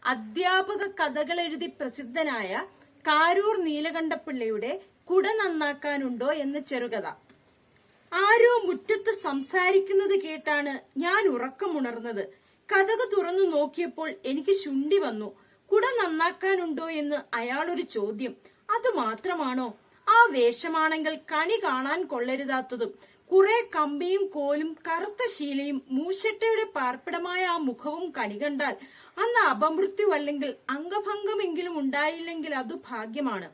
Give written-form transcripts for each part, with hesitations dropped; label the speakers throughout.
Speaker 1: അധ്യാപക കഥകൾ എഴുതി പ്രസിദ്ധനായ കാരൂർ നീലകണ്ഠപിള്ളയുടെ കുട നന്നാക്കാനുണ്ടോ എന്ന ചെറുകഥ. ആരോ മുറ്റത്ത് സംസാരിക്കുന്നത് കേട്ടാണ് ഞാൻ ഉറക്കമുണർന്നത്. കതക് തുറന്നു നോക്കിയപ്പോൾ എനിക്ക് ശുണ്ഠി വന്നു. കുട നന്നാക്കാനുണ്ടോ എന്ന് അയാളൊരു ചോദ്യം. അത് മാത്രമാണോ? ആ വേഷമാണെങ്കിൽ കണി കാണാൻ കൊള്ളരുതാത്തതും. കുറെ കമ്പിയും കോലും കറുത്ത ശീലയും മൂശട്ടയുടെ പാർപ്പിടമായ ആ മുഖവും കണി കണ്ടാൽ അന്ന് അപമൃത്യു അല്ലെങ്കിൽ അംഗഭംഗമെങ്കിലും ഉണ്ടായില്ലെങ്കിൽ അത് ഭാഗ്യമാണ്.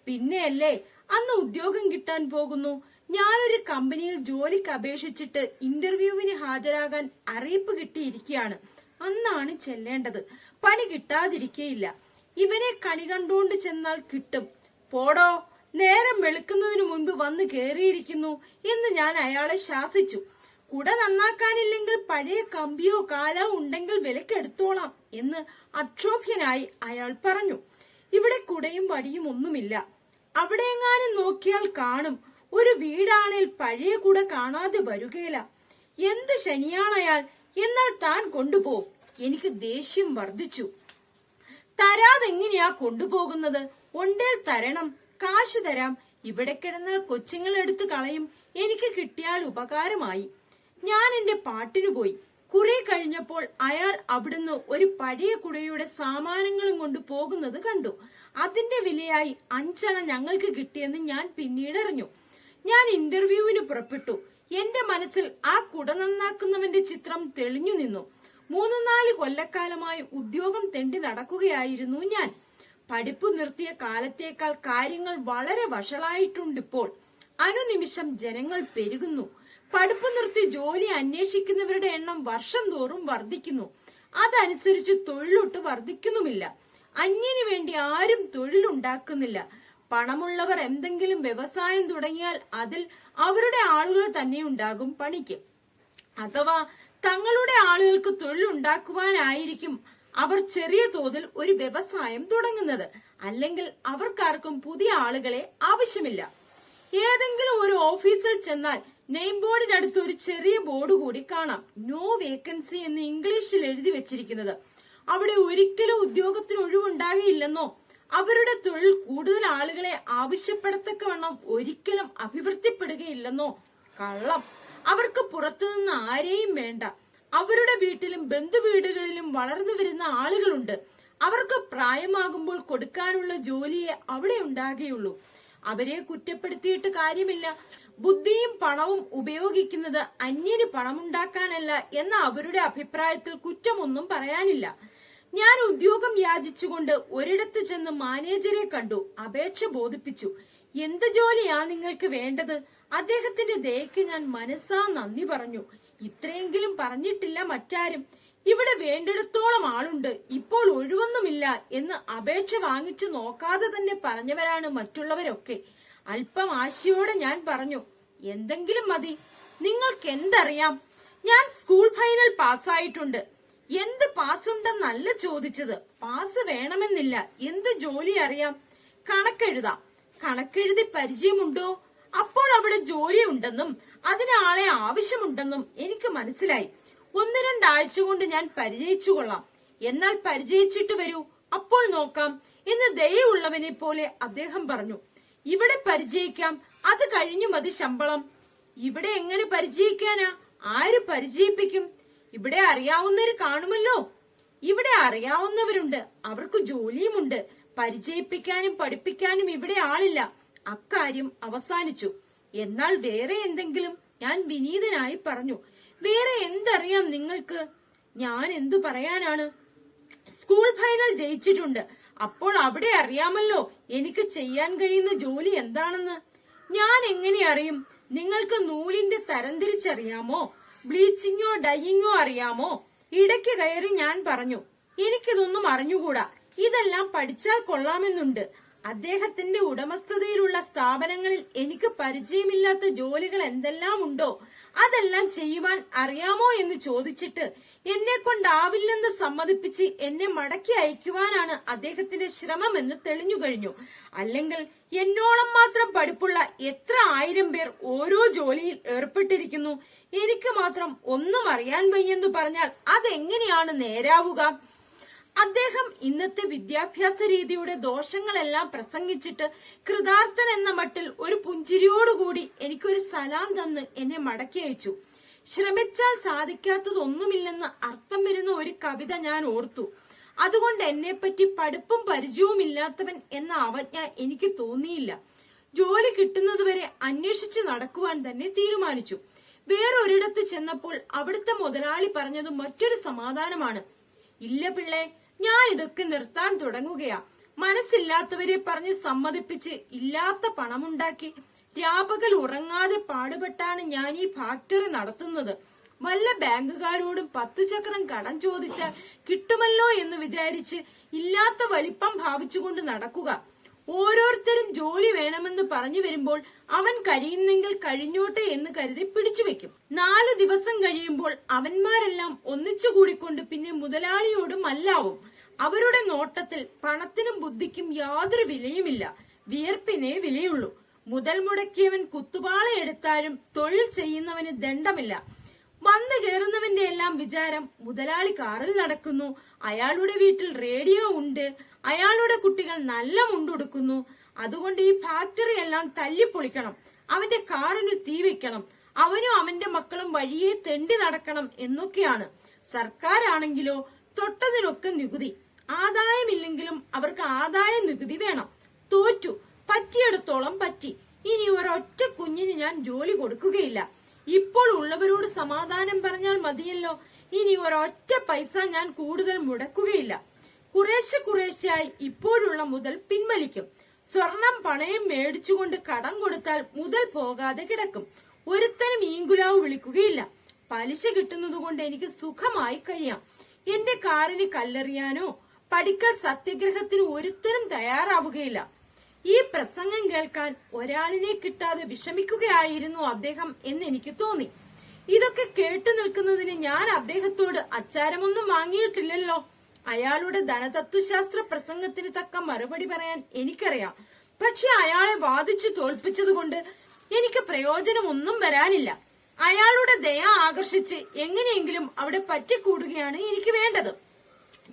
Speaker 1: പിന്നെയല്ലേ അന്ന് ഉദ്യോഗം കിട്ടാൻ പോകുന്നു. ഞാനൊരു കമ്പനിയിൽ ജോലിക്ക് അപേക്ഷിച്ചിട്ട് ഇന്റർവ്യൂവിന് ഹാജരാകാൻ അറിയിപ്പ് കിട്ടിയിരിക്കുകയാണ്. അന്നാണ് ചെല്ലേണ്ടത്. പണി കിട്ടാതിരിക്കയില്ല. ഇവനെ കണി കണ്ടുകൊണ്ട് ചെന്നാൽ കിട്ടും. പോടോ, നേരം വെളുക്കുന്നതിനു മുൻപ് വന്ന് കേറിയിരിക്കുന്നു എന്ന് ഞാൻ അയാളെ ശാസിച്ചു. കുട നന്നാക്കാനില്ലെങ്കിൽ പഴയ കമ്പിയോ കാലോ ഉണ്ടെങ്കിൽ വിലക്കെടുത്തോളാം എന്ന് അക്ഷോഭ്യനായി അയാൾ പറഞ്ഞു. ഇവിടെ കുടയും വടിയും ഒന്നുമില്ല. അവിടെയെങ്ങാനും നോക്കിയാൽ കാണും. ഒരു വീടാണേൽ പഴയ കുട കാണാതെ വരുകയില്ല. എന്ത് ശനിയാണയാൾ! എന്നാൽ താൻ കൊണ്ടുപോ. എനിക്ക് ദേഷ്യം വർദ്ധിച്ചു. തരാതെങ്ങനെയാ കൊണ്ടുപോകുന്നത്? ഒണ്ടേൽ തരണം, കാശു തരാം. ഇവിടെ കിടന്നാൽ കൊച്ചുങ്ങൾ എടുത്തു കളയും. എനിക്ക് കിട്ടിയാൽ ഉപകാരമായി. ഞാൻ എന്റെ പാട്ടിനു പോയി. കുറെ കഴിഞ്ഞപ്പോൾ അയാൾ അവിടുന്ന് ഒരു പഴയ കുടയുടെ സാമാനങ്ങളും കൊണ്ട് പോകുന്നത് കണ്ടു. അതിന്റെ വിലയായി 5 അണ ഞങ്ങൾക്ക് കിട്ടിയെന്ന് ഞാൻ പിന്നീട് അറിഞ്ഞു. ഞാൻ ഇന്റർവ്യൂവിന് പുറപ്പെട്ടു. എന്റെ മനസ്സിൽ ആ കുട നന്നാക്കുന്നവന്റെ ചിത്രം തെളിഞ്ഞു നിന്നു. 3-4 കൊല്ലക്കാലമായി ഉദ്യോഗം തെണ്ടി നടക്കുകയായിരുന്നു ഞാൻ. പഠിപ്പ് നിർത്തിയ കാലത്തേക്കാൾ കാര്യങ്ങൾ വളരെ വഷളായിട്ടുണ്ടിപ്പോൾ. അനുനിമിഷം ജനങ്ങൾ പെരുകുന്നു. പഠിപ്പ് നിർത്തി ജോലി അന്വേഷിക്കുന്നവരുടെ എണ്ണം വർഷം തോറും വർദ്ധിക്കുന്നു. അതനുസരിച്ച് തൊഴിലൊട്ട് വർദ്ധിക്കുന്നുമില്ല. അന്യന് വേണ്ടി ആരും തൊഴിലുണ്ടാക്കുന്നില്ല. പണമുള്ളവർ എന്തെങ്കിലും വ്യവസായം തുടങ്ങിയാൽ അതിൽ അവരുടെ ആളുകൾ തന്നെ ഉണ്ടാകും പണിക്ക്. അഥവാ തങ്ങളുടെ ആളുകൾക്ക് തൊഴിലുണ്ടാക്കുവാനായിരിക്കും അവർ ചെറിയ തോതിൽ ഒരു വ്യവസായം തുടങ്ങുന്നത്. അല്ലെങ്കിൽ അവർക്കാർക്കും പുതിയ ആളുകളെ ആവശ്യമില്ല. ഏതെങ്കിലും ഒരു ഓഫീസിൽ ചെന്നാൽ നെയിം ബോർഡിനടുത്ത് ഒരു ചെറിയ ബോർഡ് കൂടി കാണാം. നോ വേക്കൻസി എന്ന് ഇംഗ്ലീഷിൽ എഴുതി വെച്ചിരിക്കുന്നത്. അവിടെ ഒരിക്കലും ഉദ്യോഗത്തിന് ഒഴിവുണ്ടാകില്ലെന്നോ അവരുടെ തൊഴിൽ കൂടുതൽ ആളുകളെ ആവശ്യപ്പെടത്തക്കവണ്ണം ഒരിക്കലും അഭിവൃദ്ധിപ്പെടുകയില്ലെന്നോ. കള്ളം. അവർക്ക് പുറത്തുനിന്ന് ആരെയും വേണ്ട. അവരുടെ വീട്ടിലും ബന്ധുവീടുകളിലും വളർന്നു വരുന്ന ആളുകളുണ്ട്. അവർക്ക് പ്രായമാകുമ്പോൾ കൊടുക്കാനുള്ള ജോലിയെ അവിടെ ഉണ്ടാകുകയുള്ളൂ. അവരെ കുറ്റപ്പെടുത്തിയിട്ട് കാര്യമില്ല. ബുദ്ധിയും പണവും ഉപയോഗിക്കുന്നത് അന്യന് പണമുണ്ടാക്കാനല്ല എന്ന അവരുടെ അഭിപ്രായത്തിൽ കുറ്റമൊന്നും പറയാനില്ല. ഞാൻ ഉദ്യോഗം യാചിച്ചുകൊണ്ട് ഒരിടത്ത് ചെന്ന് മാനേജരെ കണ്ടു. അപേക്ഷ ബോധിപ്പിച്ചു. എന്ത് ജോലിയാ നിങ്ങൾക്ക് വേണ്ടത്? അദ്ദേഹത്തിന്റെ ദയക്ക് ഞാൻ മനസ്സാ നന്ദി പറഞ്ഞു. ഇത്രയെങ്കിലും പറഞ്ഞിട്ടില്ല മറ്റാരും. ഇവിടെ വേണ്ടിടത്തോളം ആളുണ്ട്, ഇപ്പോൾ ഒഴിവൊന്നുമില്ല എന്ന് അപേക്ഷ വാങ്ങിച്ചു നോക്കാതെ തന്നെ പറഞ്ഞവരാണ് മറ്റുള്ളവരൊക്കെ. അല്പം ആശയോടെ ഞാൻ പറഞ്ഞു, എന്തെങ്കിലും മതി. നിങ്ങൾക്ക് എന്തറിയാം? ഞാൻ സ്കൂൾ ഫൈനൽ പാസ്സായിട്ടുണ്ട്. എന്ത് പാസ്സുണ്ടെന്നല്ല ചോദിച്ചത്. പാസ് വേണമെന്നില്ല. എന്ത് ജോലി അറിയാം? കണക്കെഴുതാം. കണക്കെഴുതി പരിചയമുണ്ടോ? അപ്പോൾ അവിടെ ജോലി ഉണ്ടെന്നും അതിന് ആളെ ആവശ്യമുണ്ടെന്നും എനിക്ക് മനസ്സിലായി. 1-2 ആഴ്ച കൊണ്ട് ഞാൻ പരിചയിച്ചു കൊള്ളാം. എന്നാൽ പരിചയിച്ചിട്ട് വരൂ, അപ്പോൾ നോക്കാം എന്ന് ദയയുള്ളവനെ പോലെ അദ്ദേഹം പറഞ്ഞു. ഇവിടെ പരിചയിക്കാം, അത് കഴിഞ്ഞു മതി ശമ്പളം. ഇവിടെ എങ്ങനെ പരിചയിക്കാനാ? ആര് പരിചയിപ്പിക്കും? ഇവിടെ അറിയാവുന്നവര് കാണുമല്ലോ. ഇവിടെ അറിയാവുന്നവരുണ്ട്, അവർക്ക് ജോലിയുമുണ്ട്. പരിചയിപ്പിക്കാനും പഠിപ്പിക്കാനും ഇവിടെ ആളില്ല. അക്കാര്യം അവസാനിച്ചു. എന്നാൽ വേറെ എന്തെങ്കിലും? ഞാൻ വിനീതനായി പറഞ്ഞു. വേറെ എന്തറിയാം നിങ്ങൾക്ക്? ഞാൻ എന്തു പറയാനാണ്? സ്കൂൾ ഫൈനൽ ജയിച്ചിട്ടുണ്ട്. അപ്പോൾ അവിടെ അറിയാമല്ലോ എനിക്ക് ചെയ്യാൻ കഴിയുന്ന ജോലി എന്താണെന്ന്. ഞാൻ എങ്ങനെ അറിയും? നിങ്ങൾക്ക് നൂലിന്റെ തരംതിരിച്ചറിയാമോ? ബ്ലീച്ചിങ്ങോ ഡൈയിങ്ങോ അറിയാമോ? ഇടയ്ക്ക് കയറി ഞാൻ പറഞ്ഞു, എനിക്കിതൊന്നും അറിഞ്ഞുകൂടാ. ഇതെല്ലാം പഠിച്ചാൽ കൊള്ളാമെന്നുണ്ട്. അദ്ദേഹത്തിന്റെ ഉടമസ്ഥതയിലുള്ള സ്ഥാപനങ്ങളിൽ എനിക്ക് പരിചയമില്ലാത്ത ജോലികൾ എന്തെല്ലാം ഉണ്ടോ അതെല്ലാം ചെയ്യുവാൻ അറിയാമോ എന്ന് ചോദിച്ചിട്ട് എന്നെ കൊണ്ടാവില്ലെന്ന് സമ്മതിപ്പിച്ച് എന്നെ മടക്കി അയക്കുവാനാണ് അദ്ദേഹത്തിന്റെ ശ്രമമെന്ന് തെളിഞ്ഞു കഴിഞ്ഞു. അല്ലെങ്കിൽ എന്നോളം മാത്രം പഠിപ്പുള്ള എത്ര 1000 പേർ ഓരോ ജോലിയിൽ ഏർപ്പെട്ടിരിക്കുന്നു. എനിക്ക് മാത്രം ഒന്നും അറിയാൻ വയ്യെന്ന് പറഞ്ഞാൽ അതെങ്ങനെയാണ് നേരാവുക? അദ്ദേഹം ഇന്നത്തെ വിദ്യാഭ്യാസ രീതിയുടെ ദോഷങ്ങളെല്ലാം പ്രസംഗിച്ചിട്ട് കൃതാർത്ഥൻ എന്ന മട്ടിൽ ഒരു പുഞ്ചിരിയോടുകൂടി എനിക്കൊരു സലാം തന്ന് എന്നെ മടക്കി അയച്ചു. ശ്രമിച്ചാൽ സാധിക്കാത്തതൊന്നുമില്ലെന്ന് അർത്ഥം വരുന്ന ഒരു കവിത ഞാൻ ഓർത്തു. അതുകൊണ്ട് എന്നെപ്പറ്റി പഠിപ്പും പരിചയവും ഇല്ലാത്തവൻ എന്ന അവജ്ഞ എനിക്ക് തോന്നിയില്ല. ജോലി കിട്ടുന്നതുവരെ അന്വേഷിച്ച് നടക്കുവാൻ തന്നെ തീരുമാനിച്ചു. വേറൊരിടത്ത് ചെന്നപ്പോൾ അവിടുത്തെ മുതലാളി പറഞ്ഞത് മറ്റൊരു സമാധാനമാണ്. ഇല്ല പിള്ളേ, ഞാൻ ഇതൊക്കെ നിർത്താൻ തുടങ്ങുകയാ. മനസ്സില്ലാത്തവരെ പറഞ്ഞ് സമ്മതിപ്പിച്ച് ഇല്ലാത്ത പണമുണ്ടാക്കി രാപകൽ ഉറങ്ങാതെ പാടുപെട്ടാണ് ഞാൻ ഈ ഫാക്ടറി നടത്തുന്നത്. വല്ല ബാങ്കുകാരോടും 10 ചക്രം കടം ചോദിച്ചാൽ കിട്ടുമല്ലോ എന്ന് വിചാരിച്ച് ഇല്ലാത്ത വലിപ്പം ഭാവിച്ചുകൊണ്ട് നടക്കുക. ഓരോരുത്തരും ജോലി വേണമെന്ന് പറഞ്ഞു വരുമ്പോൾ അവൻ കഴിയുന്നെങ്കിൽ കഴിഞ്ഞോട്ടെ എന്ന് കരുതി പിടിച്ചുവെക്കും. 4 ദിവസം കഴിയുമ്പോൾ അവന്മാരെല്ലാം ഒന്നിച്ചുകൂടിക്കൊണ്ട് പിന്നെ മുതലാളിയോട് മല്ലാവും. അവരുടെ നോട്ടത്തിൽ പണത്തിനും ബുദ്ധിക്കും യാതൊരു വിലയുമില്ല. വിയർപ്പിനേ വിലയുള്ളൂ. മുതൽ മുടക്കിയവൻ കുത്തുപാള എടുത്താലും തൊഴിൽ ചെയ്യുന്നവന് ദണ്ഡമില്ല. വന്നു കയറുന്നവന്റെ എല്ലാം വിചാരം മുതലാളി കാറിൽ നടക്കുന്നു, അയാളുടെ വീട്ടിൽ റേഡിയോ ഉണ്ട്, അയാളുടെ കുട്ടികൾ നല്ല മുണ്ടുടുക്കുന്നു, അതുകൊണ്ട് ഈ ഫാക്ടറി എല്ലാം തല്ലിപ്പൊളിക്കണം, അവന്റെ കാറിന് തീ വെക്കണം, അവനും അവന്റെ മക്കളും വഴിയെ തെണ്ടി നടക്കണം എന്നൊക്കെയാണ്. സർക്കാരാണെങ്കിലോ തൊട്ടതിനൊക്കെ നികുതി. ആദായമില്ലെങ്കിലും അവർക്ക് ആദായ നികുതി വേണം. തോറ്റു, പറ്റിയെടുത്തോളം പറ്റി. ഇനി ഒരൊറ്റ കുഞ്ഞിന് ഞാൻ ജോലി കൊടുക്കുകയില്ല. ഇപ്പോൾ ഉള്ളവരോട് സമാധാനം പറഞ്ഞാൽ മതിയല്ലോ. ഇനി ഒരൊറ്റ പൈസ ഞാൻ കൂടുതൽ മുടക്കുകയില്ല. കുറേശ്ശെയായി ഇപ്പോഴുള്ള മുതൽ പിൻവലിക്കും. സ്വർണം പണയം മേടിച്ചുകൊണ്ട് കടം കൊടുത്താൽ മുതൽ പോകാതെ കിടക്കും. ഒരുത്തനും ഈങ്കുലാവ് വിളിക്കുകയില്ല. പലിശ കിട്ടുന്നതുകൊണ്ട് എനിക്ക് സുഖമായി കഴിയാം. എന്റെ കാറിന് കല്ലെറിയാനോ പഠിക്കൽ സത്യഗ്രഹത്തിന് ഒരുത്തരും തയ്യാറാവുകയില്ല. ഈ പ്രസംഗം കേൾക്കാൻ ഒരാളിനെ കിട്ടാതെ വിഷമിക്കുകയായിരുന്നു അദ്ദേഹം എന്ന് എനിക്ക് തോന്നി. ഇതൊക്കെ കേട്ടു നിൽക്കുന്നതിന് ഞാൻ അദ്ദേഹത്തോട് അച്ചാരമൊന്നും വാങ്ങിയിട്ടില്ലല്ലോ. അയാളുടെ ധനതത്വശാസ്ത്ര പ്രസംഗത്തിന് തക്ക മറുപടി പറയാൻ എനിക്കറിയാം. പക്ഷെ അയാളെ വാദിച്ചു തോൽപ്പിച്ചതുകൊണ്ട് എനിക്ക് പ്രയോജനമൊന്നും വരാനില്ല. അയാളുടെ ദയ ആകർഷിച്ച് എങ്ങനെയെങ്കിലും അവിടെ പറ്റിക്കൂടുകയാണ് എനിക്ക് വേണ്ടത്.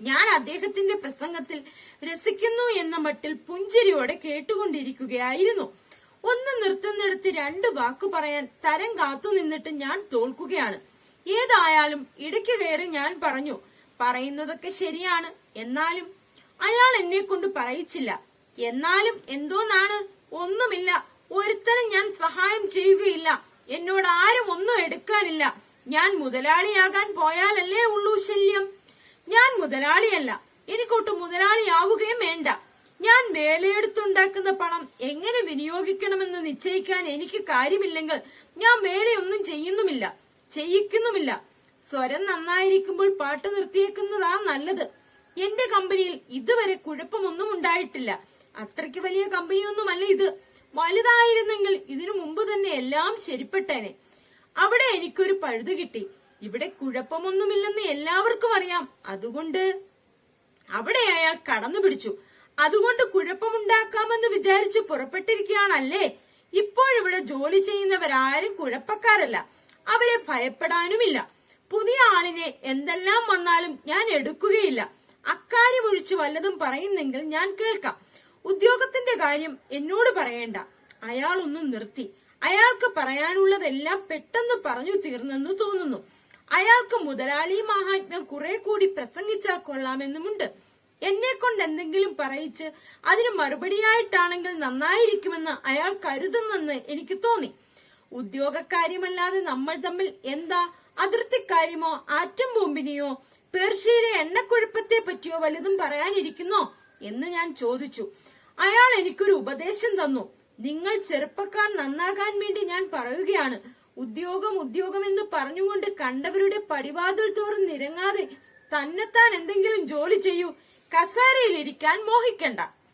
Speaker 1: ഞാൻ അദ്ദേഹത്തിന്റെ പ്രസംഗത്തിൽ രസിക്കുന്നു എന്ന മട്ടിൽ പുഞ്ചിരിയോടെ കേട്ടുകൊണ്ടിരിക്കുകയായിരുന്നു. ഒന്ന് നിർത്തുന്നിടത്ത് 2 വാക്കു പറയാൻ തരം കാത്തു നിന്നിട്ട് ഞാൻ തോൽക്കുകയാണ്. ഏതായാലും ഇടയ്ക്ക് കയറി ഞാൻ പറഞ്ഞു, പറയുന്നതൊക്കെ ശരിയാണ്, എന്നാലും. അയാൾ എന്നെ കൊണ്ട് പറയിച്ചില്ല. എന്നാലും എന്തോന്നാണ്? ഒന്നുമില്ല, ഒരുത്തനും ഞാൻ സഹായം ചെയ്യുകയില്ല. എന്നോട് ആരും ഒന്നും എടുക്കാനില്ല. ഞാൻ മുതലാളിയാകാൻ പോയാലല്ലേ ഉള്ളൂ ശല്യം. ഞാൻ മുതലാളിയല്ല, എനിക്കൊട്ട് മുതലാളിയാവുകയും വേണ്ട. ഞാൻ വേലയെടുത്തുണ്ടാക്കുന്ന പണം എങ്ങനെ വിനിയോഗിക്കണമെന്ന് നിശ്ചയിക്കാൻ എനിക്ക് കാര്യമില്ലെങ്കിൽ ഞാൻ വേലയൊന്നും ചെയ്യിക്കുന്നുമില്ല. സ്വരം നന്നായിരിക്കുമ്പോൾ പാട്ട് നിർത്തിയേക്കുന്നതാ നല്ലത്. എന്റെ കമ്പനിയിൽ ഇതുവരെ കുഴപ്പമൊന്നും ഉണ്ടായിട്ടില്ല. അത്രയ്ക്ക് വലിയ കമ്പനിയൊന്നുമല്ല ഇത്. വലുതായിരുന്നെങ്കിൽ ഇതിനു മുമ്പ് തന്നെ എല്ലാം ശരിപ്പെട്ടേനെ. അവിടെ എനിക്കൊരു പഴുത് കിട്ടി. ഇവിടെ കുഴപ്പമൊന്നുമില്ലെന്ന് എല്ലാവർക്കും അറിയാം. അതുകൊണ്ട് അവിടെ അയാൾ കടന്നു പിടിച്ചു. അതുകൊണ്ട് കുഴപ്പമുണ്ടാക്കാമെന്ന് വിചാരിച്ചു പുറപ്പെട്ടിരിക്കുകയാണല്ലേ. ഇപ്പോഴിവിടെ ജോലി ചെയ്യുന്നവരാരും കുഴപ്പക്കാരല്ല. അവരെ ഭയപ്പെടാനുമില്ല. പുതിയ ആളിനെ എന്തെല്ലാം വന്നാലും ഞാൻ എടുക്കുകയില്ല. അക്കാര്യം ഒഴിച്ച് വല്ലതും പറയുന്നെങ്കിൽ ഞാൻ കേൾക്കാം. ഉദ്യോഗത്തിന്റെ കാര്യം എന്നോട് പറയേണ്ട. അയാളൊന്നും നിർത്തി. അയാൾക്ക് പറയാനുള്ളതെല്ലാം പെട്ടെന്ന് പറഞ്ഞു തീർന്നെന്ന് തോന്നുന്നു. അയാൾക്ക് മുതലാളി മഹാത്മ്യം കുറെ കൂടി പ്രസംഗിച്ചാൽ കൊള്ളാമെന്നുമുണ്ട്. എന്നെ കൊണ്ട് എന്തെങ്കിലും പറയിച്ച് അതിന് മറുപടിയായിട്ടാണെങ്കിൽ നന്നായിരിക്കുമെന്ന് അയാൾ കരുതുന്നെന്ന് എനിക്ക് തോന്നി. ഉദ്യോഗക്കാര്യമല്ലാതെ നമ്മൾ തമ്മിൽ എന്താ അതിർത്തിക്കാര്യമോ ആറ്റം ബോംബിനെയോ പേർഷ്യയിലെ എണ്ണക്കുഴപ്പത്തെ പറ്റിയോ വല്ലതും പറയാനിരിക്കുന്നോ എന്ന് ഞാൻ ചോദിച്ചു. അയാൾ എനിക്കൊരു ഉപദേശം തന്നു. നിങ്ങൾ ചെറുപ്പക്കാർ നന്നാകാൻ വേണ്ടി ഞാൻ പറയുകയാണ്. ഉദ്യോഗം എന്ന് പറഞ്ഞുകൊണ്ട് കണ്ടവരുടെ പടിവാതിൽ തോറും നിരങ്ങാതെ തന്നെത്താൻ എന്തെങ്കിലും ജോലി ചെയ്യൂ. കസേരയിലിരിക്കാൻ മോഹിക്കണ്ട.